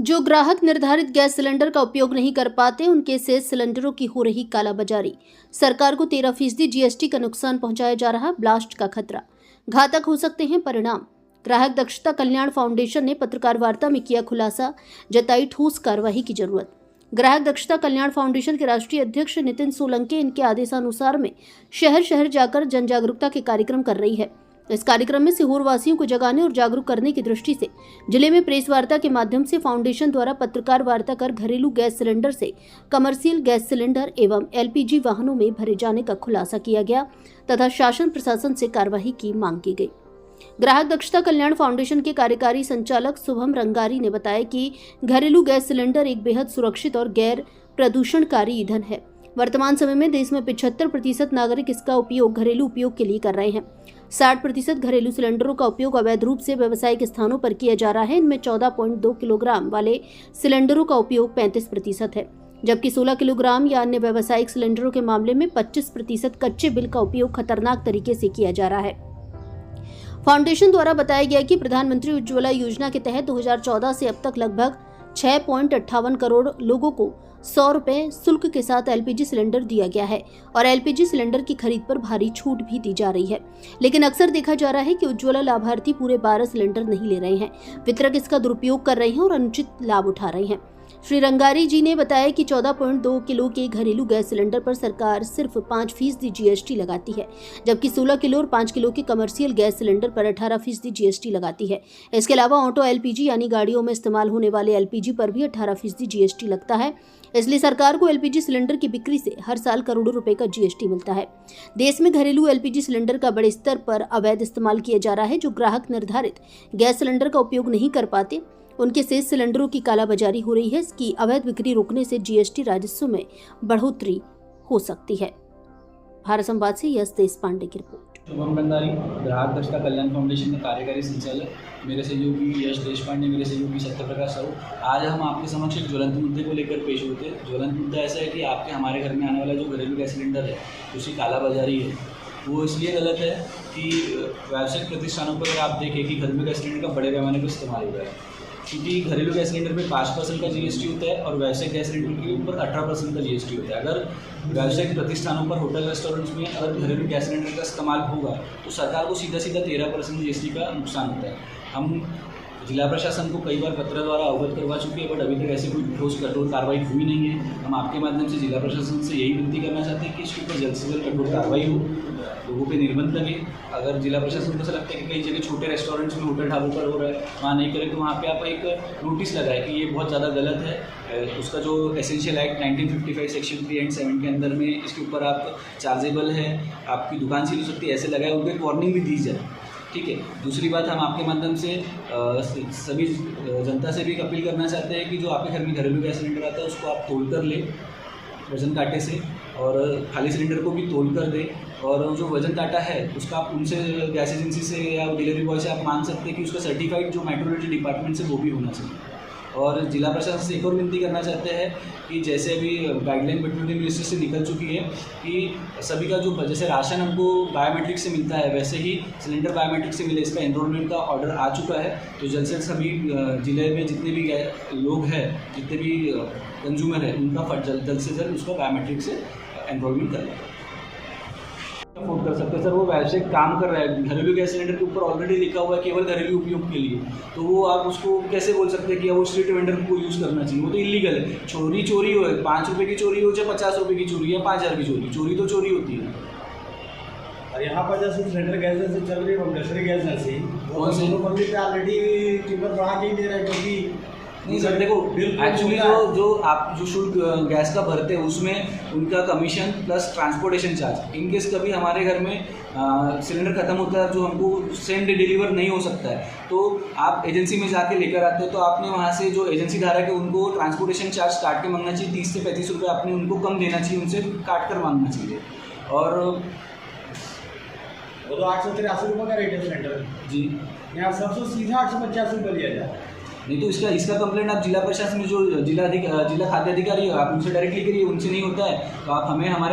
जो ग्राहक निर्धारित गैस सिलेंडर का उपयोग नहीं कर पाते उनके से सिलेंडरों की हो रही कालाबाजारी। सरकार को 13% जीएसटी का नुकसान पहुंचाया जा रहा, ब्लास्ट का खतरा, घातक हो सकते हैं परिणाम। ग्राहक दक्षता कल्याण फाउंडेशन ने पत्रकार वार्ता में किया खुलासा, जताई ठोस कार्रवाई की जरूरत। ग्राहक दक्षता कल्याण फाउंडेशन के राष्ट्रीय अध्यक्ष नितिन सोलंके इनके आदेशानुसार में शहर शहर जाकर जन जागरूकता के कार्यक्रम कर रही है। इस कार्यक्रम में सीहोर वासियों को जगाने और जागरूक करने की दृष्टि से जिले में प्रेस वार्ता के माध्यम से फाउंडेशन द्वारा पत्रकार वार्ता कर घरेलू गैस सिलेंडर से कमर्शियल गैस सिलेंडर एवं एलपीजी वाहनों में भरे जाने का खुलासा किया गया तथा शासन प्रशासन से कार्यवाही की मांग की गई। ग्राहक दक्षता कल्याण फाउंडेशन के कार्यकारी संचालक शुभम रंगारी ने बताया कि घरेलू गैस सिलेंडर एक बेहद सुरक्षित और गैर प्रदूषणकारी ईंधन है। वर्तमान समय में देश में 75% नागरिक इसका उपयोग घरेलू उपयोग के लिए कर रहे हैं। 60% घरेलू सिलेंडरों का उपयोग अवैध रूप से व्यावसायिक स्थानों पर किया जा रहा है। इनमें 14.2 किलोग्राम वाले सिलेंडरों का उपयोग 35% है, जबकि 16 किलोग्राम या अन्य व्यावसायिक सिलेंडरों के मामले में 25% कच्चे बिल का उपयोग खतरनाक तरीके से किया जा रहा है। फाउंडेशन द्वारा बताया गया कि प्रधानमंत्री उज्ज्वला योजना के तहत 2014 से अब तक लगभग 6.58 करोड़ लोगों को 100 रुपए शुल्क के साथ एलपीजी सिलेंडर दिया गया है और एलपीजी सिलेंडर की खरीद पर भारी छूट भी दी जा रही है। लेकिन अक्सर देखा जा रहा है कि उज्ज्वला लाभार्थी पूरे 12 सिलेंडर नहीं ले रहे हैं। वितरक इसका दुरुपयोग कर रहे हैं और अनुचित लाभ उठा रहे हैं। श्री रंगारी जी ने बताया कि 14.2 किलो के घरेलू गैस सिलेंडर पर सरकार सिर्फ 5% जीएसटी लगाती है, जबकि 16 किलो और 5 किलो के कमर्शियल गैस सिलेंडर पर 18% जीएसटी लगाती है। इसके अलावा ऑटो एलपीजी यानी गाड़ियों में इस्तेमाल होने वाले एलपीजी पर भी 18% जीएसटी लगता है। इसलिए सरकार को एलपीजी सिलेंडर की बिक्री से हर साल करोड़ों रुपए का जीएसटी मिलता है। देश में घरेलू एलपीजी सिलेंडर का बड़े स्तर पर अवैध इस्तेमाल किया जा रहा है। जो ग्राहक निर्धारित गैस सिलेंडर का उपयोग नहीं कर पाते उनके शेष सिलेंडरों की कालाबाजारी हो रही है। इसकी अवैध बिक्री रोकने से जीएसटी राजस्व में बढ़ोतरी हो सकती है। भारत संवाद से यश देशपांडे की रिपोर्ट। शुभम रंगारी, ग्राहक दक्षता कल्याण फाउंडेशन के कार्यकारी संचालक, मेरे सहयोगी यश देशपांडे, मेरे सहयोगी सत्यप्रकाश साहू। आज हम आपके समक्ष एक ज्वलंत मुद्दे को लेकर पेश होते हैं। ज्वलंत मुद्दा ऐसा है कि आपके हमारे घर में आने वाला जो घरेलू गैस सिलेंडर है उसकी कालाबाजारी है। वो इसलिए गलत है कि व्यावसायिक प्रतिष्ठानों पर आप देखें कि घरेलू गैस सिलेंडर का बड़े पैमाने पर इस्तेमाल हो रहा है, क्योंकि घरेलू गैस सिलेंडर पे 5% का जीएसटी होता है और व्यावसायिक गैस सिलेंडर के ऊपर 18% का जीएसटी होता है। अगर व्यावसायिक प्रतिष्ठानों पर, होटल रेस्टोरेंट्स में अगर घरेलू गैस सिलेंडर का इस्तेमाल होगा तो सरकार को सीधा 13% जीएसटी का नुकसान होता है। हम जिला प्रशासन को कई बार पत्र द्वारा अवगत करवा चुके हैं, बट अभी तक ऐसी कोई ठोस कठोर कार्रवाई हुई नहीं है। हम आपके माध्यम से जिला प्रशासन से यही विनती करना चाहते हैं कि इसके ऊपर जल्द से जल्द कठोर कार्रवाई हो, लोगों पे निर्बंध लगे। अगर जिला प्रशासन को ऐसा लगता है कि कई जगह छोटे रेस्टोरेंट्स में, होटल ढाबों पर हो रहा है, वहाँ नहीं करें तो वहाँ पे आप एक नोटिस लगाए कि ये बहुत ज़्यादा गलत है। उसका जो एसेंशियल एक्ट 1955 सेक्शन 3 एंड 7 के अंदर में इसके ऊपर आप चार्जेबल है, आपकी दुकान सील हो सकती है, ऐसे लगाए, उनको एक वार्निंग भी दी जाए। ठीक है। दूसरी बात, हम आपके माध्यम से सभी जनता से भी अपील करना चाहते हैं कि जो आपके घर में घरेलू गैस सिलेंडर आता है उसको आप तोल कर लें वजन कांटे से, और खाली सिलेंडर को भी तोल कर दें। और जो वजन कांटा है उसका आप उनसे, गैस एजेंसी से या डिलीवरी बॉय से आप मांग सकते हैं कि उसका सर्टिफाइड जो मेट्रोलॉजी डिपार्टमेंट से वो भी होना चाहिए। और जिला प्रशासन से एक और विनती करना चाहते हैं कि जैसे अभी गाइडलाइन पेट्रोलियम मिनिस्ट्री से निकल चुकी है कि सभी का जो, जैसे राशन हमको बायोमेट्रिक से मिलता है वैसे ही सिलेंडर बायोमेट्रिक से मिले, इसका एनरोलमेंट का ऑर्डर आ चुका है। तो जल्द से सभी जिले में जितने भी लोग हैं, जितने भी कंज्यूमर हैं, उनका जल्द से जल्द उसका बायोमेट्रिक से एनरोलमेंट कर लें। अफोर्ड कर सकते हैं सर, वो व्यावसायिक काम कर रहा है, घरेलू गैस सिलेंडर के ऊपर ऑलरेडी लिखा हुआ है केवल घरेलू उपयोग के लिए, तो वो आप उसको कैसे बोल सकते हैं कि वो स्ट्रीट वेंडर को यूज़ करना चाहिए? वो तो इलीगल है। चोरी हो, 5 रुपये की चोरी हो चाहे 50 रुपये की चोरी या 5000 की चोरी तो चोरी होती है। और यहाँ पर जैसे सिलेंडर गैस से चल रही है, कंप्रेसरी गैस जैसे कौन से ऑलरेडी टिपर बढ़ा के ही दे रहा है, क्योंकि नहीं सर, देखो एक्चुअली जो आप जो शुल्क गैस का भरते हैं उसमें उनका commission plus transportation charge, in case कभी हमारे घर में सिलेंडर खत्म होता है जो हमको सेम डे डिलीवर नहीं हो सकता है, तो आप एजेंसी में जाके लेकर आते हो, तो आपने वहाँ से जो एजेंसी धारक है उनको ट्रांसपोर्टेशन चार्ज काट के मांगना चाहिए। 30 से 35 रुपये आपने उनको कम देना चाहिए, उनसे काट कर मांगना चाहिए। और वो तो 883 रुपये का रेट है सिलेंडर जी, यहाँ सबसे सीधा 850 रुपये लिया जाए। नहीं तो इसका कंप्लेंट आप जिला प्रशासन में जो जिला खाद्य अधिकारी है आप उनसे डायरेक्टली करिए, उनसे नहीं होता है तो आप हमें हमारे